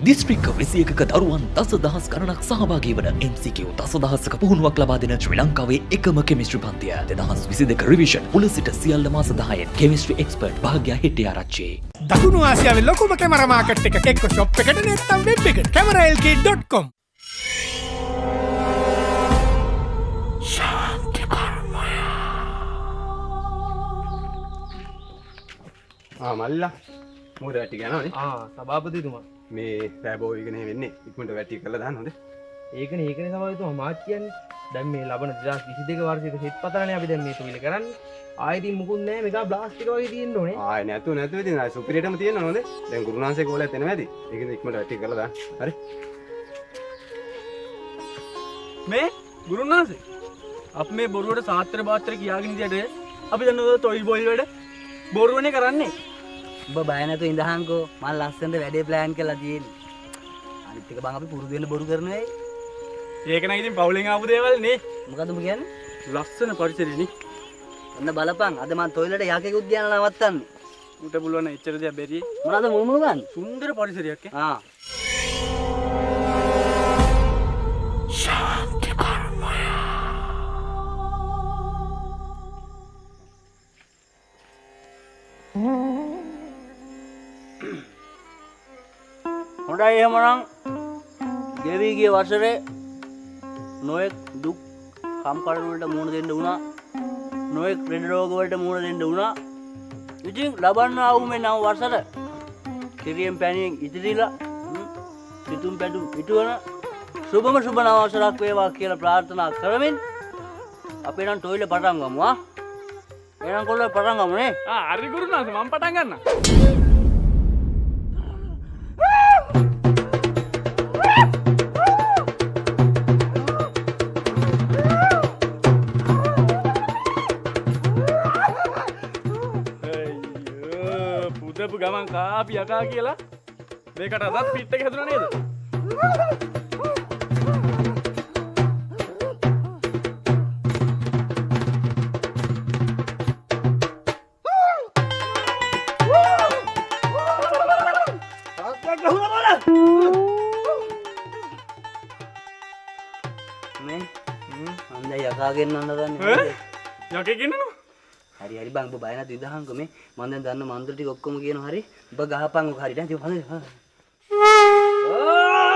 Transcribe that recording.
දිස්ත්‍රික්ක 21ක දරුවන් දසදහස් ගණනක් සහභාගී වන MCQ දසදහසක පුහුණුවක් ලබා දෙන ශ්‍රී ලංකාවේ එකම කෙමිස්ට්‍රි පන්තිය 2022 රිවිෂන් මුල සිට සියල්ල මාස 10න් කෙමිස්ට්‍රි එක්ස්පර්ට් භාග්‍ය හෙට්ටිආරච්චි. දකුණු ආසියාවේ ලොකුම කැමරා මාකට් එක එක්ක ෂොප් එකට නැත්නම් වෙබ් එකට cameralk.com. මල්ලා මොකද වැටි ගනවනේ සභාපතිතුමා මේ රෑබෝ ඉගෙන වෙන්නේ ඉක්මනට වැටි කරලා දාන්න හොඳ ඒකනේ සභාපතිතුමා මාත් කියන්නේ දැන් මේ ලබන 2022 වර්ෂයේ සෙත් පතරනේ අපි දැන් මේ තුවිල කරන්නේ ආයෙත් මුකුත් නැහැ මේක බ්ලාස්ට් එක වගේ තියෙන්න ඕනේ ආයෙ නැතු ඉතින් ආයෙ සුපිරියටම තියෙන්න ඕනද දැන් ගුරුනාන්සේ කෝලයක් එනවා ඇති ඒකෙන් ඉක්මනට වැටි කරලා දාන්න හරි මේ ගුරුනාන්සේ අපි මේ බොරුවට සාත්‍තර පාත්‍ර කියාගෙන ඉඳියට අපි දැන් ඔය තොයිල් බොයිල් වැඩ බොරුවනේ කරන්නේ ඔබ බය නැතුව ඉඳහන්කෝ මම ලස්සනට වැඩේ ප්ලෑන් කරලා තියෙන්නේ. අනිත් එක බං අපි පුරුදු වෙන්න බොරු කරනවා ඒ. ඒක නම් ඉතින් පවුලෙන් ආපු දේවල් නේ. මොකද ඔබ කියන්නේ? ලස්සන පරිසරෙනේ. ඔන්න බලපන් අද මම තොইলට යකෙක් උද්‍යාන නවත්තන්නේ. උට පුළුවන් එච්චර දෙයක් බැරි. මොනවාද මුළු ගන්න? සුන්දර පරිසරයක් ඈ. ආ. හොඳයි එහෙමනම් ගෙවි ගිය වසරේ නොයෙක් දුක් කම්කටොළු වලට මුහුණ දෙන්න වුණා නොයෙක් ලෙඩ රෝග වලට මුහුණ දෙන්න වුණා ඉතින් ලබන්න ආව මේ නව වසර කිරියෙන් පැණියෙන් ඉතිරිලා සිතුම් පැතුම් පිටවන සුබම සුබ නව වසරක් වේවා කියලා ප්‍රාර්ථනා කරමින් අපි නම් ටොයිලේ පටන් ගමු ආ එහෙනම් කොල්ලෝ පටන් ගමු නේ හරි ගුරුනාන්සේ මම පටන් ගන්නම් ගමන් කාපි යකා කියලා මේකට අදත් පිට් එක හැදුණා නේද? මේ අන්ද යකාගෙන් නන්න ගන්නේ යකේ ගෙන්නනවා හරි හරි බං ඔබ බය නැති ඉඳහන්කෝ මේ මම දැන් දන්න මන්ත්‍ර ටික ඔක්කොම කියනවා හරි ඔබ ගහපන් ඔක හරි දැන්